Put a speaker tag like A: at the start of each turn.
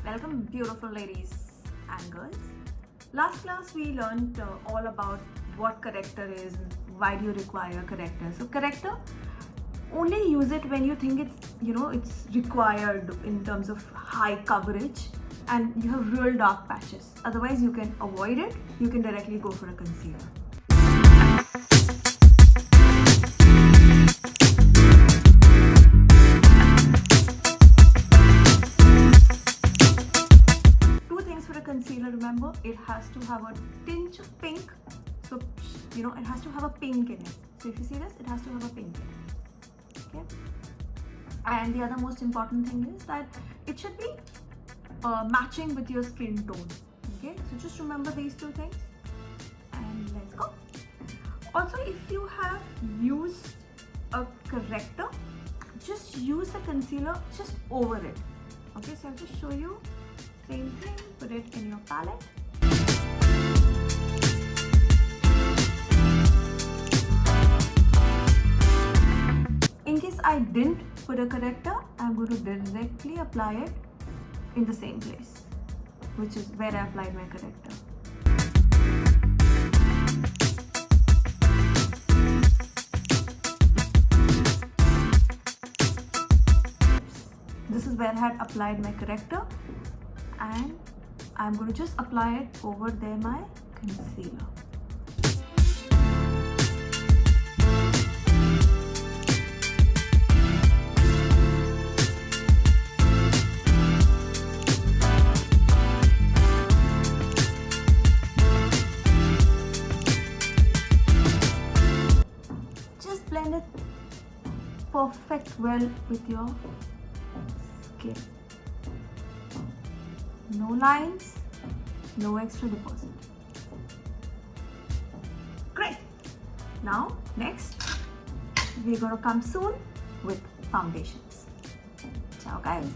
A: Welcome, beautiful ladies and girls. Last class we learned all about what corrector is, why do you require corrector. So corrector, only use it when you think it's required in terms of high coverage and you have real dark patches. Otherwise you can avoid it. You can directly go for a concealer. Concealer, remember, it has to have a tinge of pink, so it has to have a pink in it. So if you see this, it has to have a pink in it. Okay, and the other most important thing is that it should be matching with your skin tone. Okay, so just remember these two things and let's go. Also, if you have used a corrector, just use the concealer just over it. Okay, so I'll just show you. Same thing, put it in your palette. In case I didn't put a corrector, I'm going to directly apply it in the same place, which is where I applied my corrector. This is where I had applied my corrector. And I'm going to just apply it over there my concealer. Just blend it perfect well with your skin. No lines, no extra deposit. Great. Now, next, we're going to come soon with foundations. Ciao, guys.